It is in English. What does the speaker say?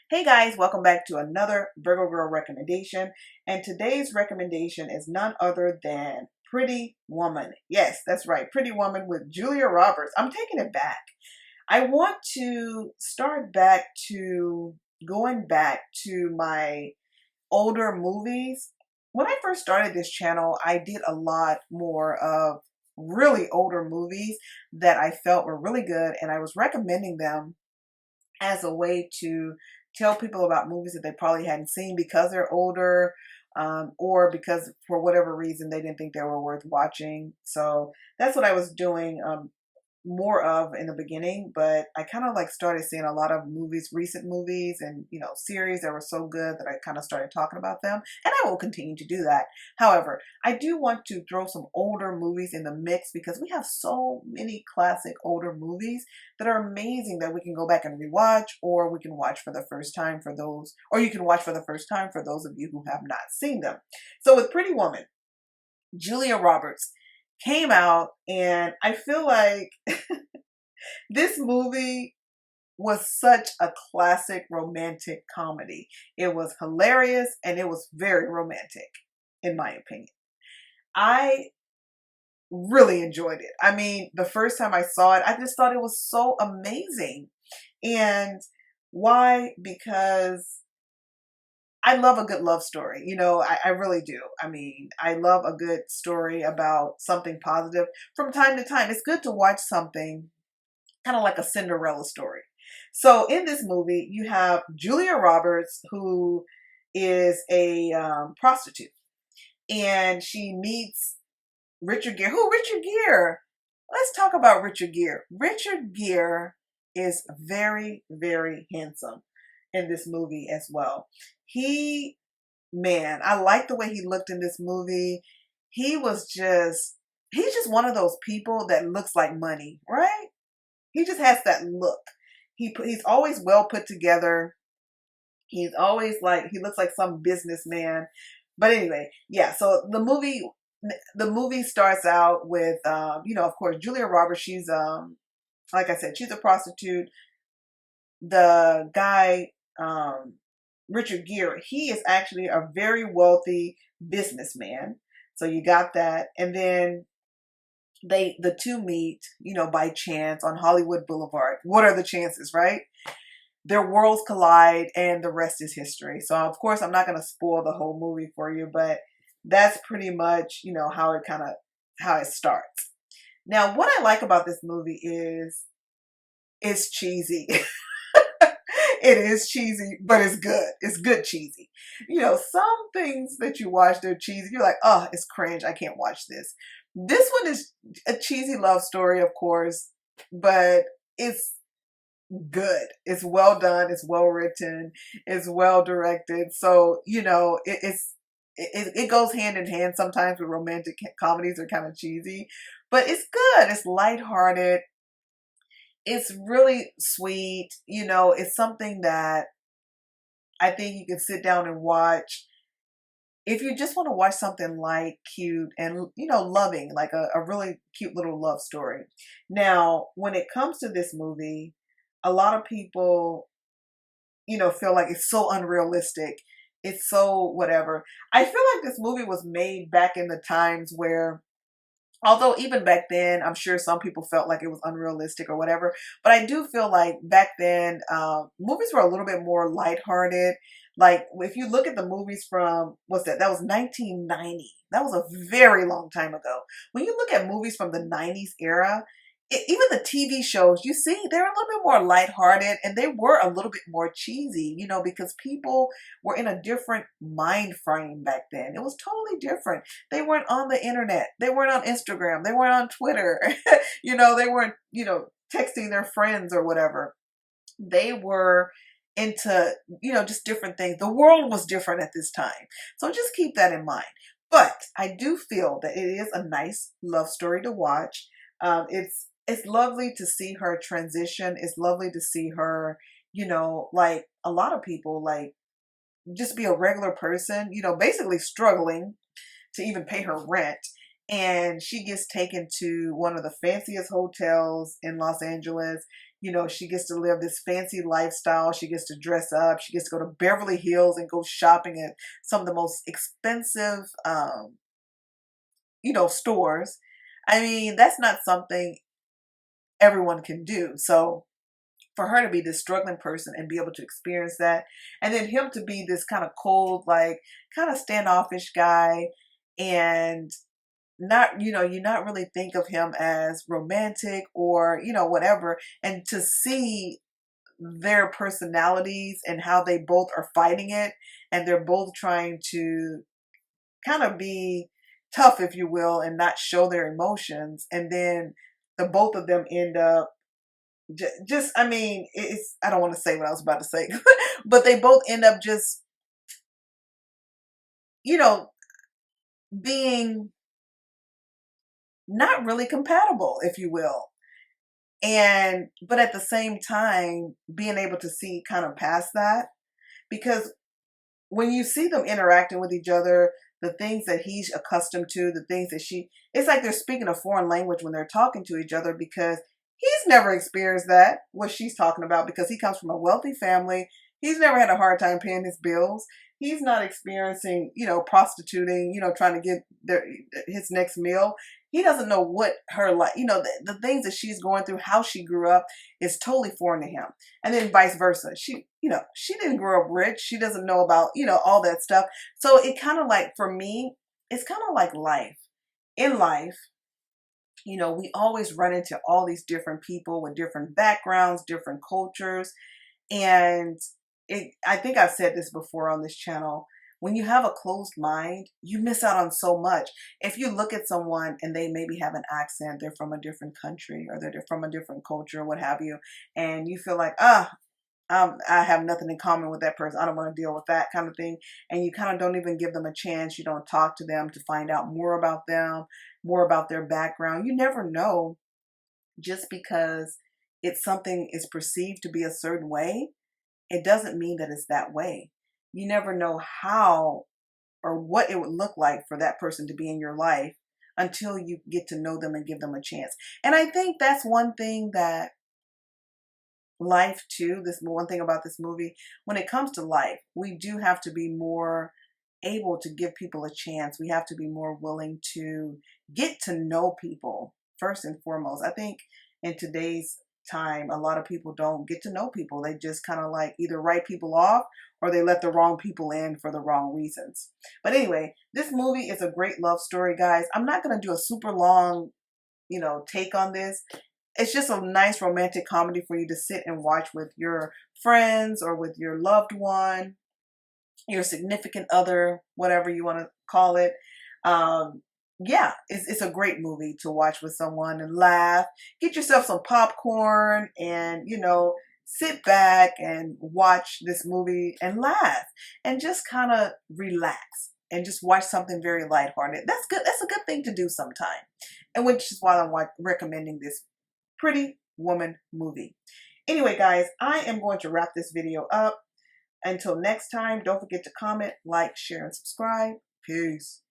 Hey guys, welcome back to another Virgo Girl recommendation. And today's recommendation is none other than Pretty Woman. Yes, that's right, Pretty Woman with Julia Roberts. I'm taking it back. I want to start back to going back to my older movies. When I first started this channel, I did a lot more of really older movies that I felt were really good, and I was recommending them as a way to tell people about movies that they probably hadn't seen because they're older, or because for whatever reason they didn't think they were worth watching. So that's what I was doing. More of in the beginning, but I kind of like started seeing a lot of movies, recent movies and, series that were so good that I kind of started talking about them, and I will continue to do that. However, I do want to throw some older movies in the mix because we have so many classic older movies that are amazing that we can go back and rewatch, or we can watch for the first time for those, or you can watch for the first time for those of you who have not seen them. So with Pretty Woman, Julia Roberts came out, and I feel like this movie was such a classic romantic comedy. It was hilarious and it was very romantic, in my opinion. I really enjoyed it. I mean, the first time I saw it, I just thought it was so amazing. And why? Because I love a good love story. I really do. I mean, I love a good story about something positive from time to time. It's good to watch something kind of like a Cinderella story. So in this movie, you have Julia Roberts, who is a prostitute, and she meets Richard Gere. Who? Richard Gere. Let's talk about Richard Gere. Richard Gere is very, very handsome in this movie as well. Man, I like the way he looked in this movie. He's just one of those people that looks like money, right? He just has that look. He's always well put together. He's always he looks like some businessman. But anyway, yeah. So the movie starts out with of course, Julia Roberts. She's like I said, she's a prostitute. The guy, Richard Gere, he is actually a very wealthy businessman. So you got that, and then the two meet, by chance on Hollywood Boulevard. What are the chances, right? Their worlds collide, and the rest is history. So of course I'm not going to spoil the whole movie for you, but that's pretty much, how it starts. Now, what I like about this movie is it's cheesy. It is cheesy, but it's good. It's good cheesy. Some things that you watch, they're cheesy. You're like, oh, it's cringe. I can't watch this. This one is a cheesy love story, of course, but it's good. It's well done. It's well written. It's well directed. So, it goes hand in hand. Sometimes with romantic comedies are kind of cheesy, but it's good. It's lighthearted. It's really sweet. It's something that I think you can sit down and watch if you just want to watch something light, cute, and loving, like a really cute little love story. Now, when it comes to this movie, a lot of people, feel like it's so unrealistic. It's so whatever. I feel like this movie was made back in the times where, although even back then, I'm sure some people felt like it was unrealistic or whatever. But I do feel like back then, movies were a little bit more lighthearted. Like if you look at the movies from, what's that? That was 1990. That was a very long time ago. When you look at movies from the 90s era, even the TV shows, you see, they're a little bit more lighthearted, and they were a little bit more cheesy, because people were in a different mind frame back then. It was totally different. They weren't on the internet. They weren't on Instagram. They weren't on Twitter. They weren't, texting their friends or whatever. They were into, just different things. The world was different at this time. So just keep that in mind. But I do feel that it is a nice love story to watch. It's lovely to see her transition. It's lovely to see her, like a lot of people, like just be a regular person, basically struggling to even pay her rent. And she gets taken to one of the fanciest hotels in Los Angeles. You know, she gets to live this fancy lifestyle. She gets to dress up. She gets to go to Beverly Hills and go shopping at some of the most expensive, you know, stores. I mean, that's not something everyone can do. So for her to be this struggling person and be able to experience that, and then him to be this kind of cold, like kind of standoffish guy, and not, you know, you not really think of him as romantic or, you know, whatever, and to see their personalities and how they both are fighting it, and they're both trying to kind of be tough, if you will, and not show their emotions, and then the both of them end up just, I mean, it's, I don't want to say what I was about to say, but they both end up just, you know, being not really compatible, if you will. And, but at the same time, being able to see kind of past that, because when you see them interacting with each other, the things that he's accustomed to, the things that she, it's like they're speaking a foreign language when they're talking to each other, because he's never experienced that, what she's talking about, because he comes from a wealthy family. He's never had a hard time paying his bills. He's not experiencing, you know, prostituting, you know, trying to get his next meal. He doesn't know what her life, you know, the things that she's going through, how she grew up is totally foreign to him. And then vice versa. She, you know, she didn't grow up rich. She doesn't know about, you know, all that stuff. So it kind of like, for me, it's kind of like life. In life, you know, we always run into all these different people with different backgrounds, different cultures. And I think I've said this before on this channel. When you have a closed mind, you miss out on so much. If you look at someone and they maybe have an accent, they're from a different country or they're from a different culture, what have you, and you feel like, I have nothing in common with that person, I don't want to deal with that kind of thing, and you kind of don't even give them a chance. You don't talk to them to find out more about them, more about their background. You never know, just because it's something is perceived to be a certain way, it doesn't mean that it's that way. You never know how or what it would look like for that person to be in your life until you get to know them and give them a chance. And I think that's one thing that life too, this one thing about this movie, when it comes to life, we do have to be more able to give people a chance. We have to be more willing to get to know people first and foremost. I think in today's time, a lot of people don't get to know people. They just kind of like either write people off or they let the wrong people in for the wrong reasons. But anyway, this movie is a great love story, guys. I'm not going to do a super long, you know, take on this. It's just a nice romantic comedy for you to sit and watch with your friends or with your loved one, your significant other, whatever you want to call it. Yeah, it's a great movie to watch with someone and laugh. Get yourself some popcorn and, you know, sit back and watch this movie and laugh and just kind of relax and just watch something very lighthearted. That's good. That's a good thing to do sometime. And which is why I'm recommending this Pretty Woman movie. Anyway, guys, I am going to wrap this video up. Until next time, don't forget to comment, like, share, and subscribe. Peace.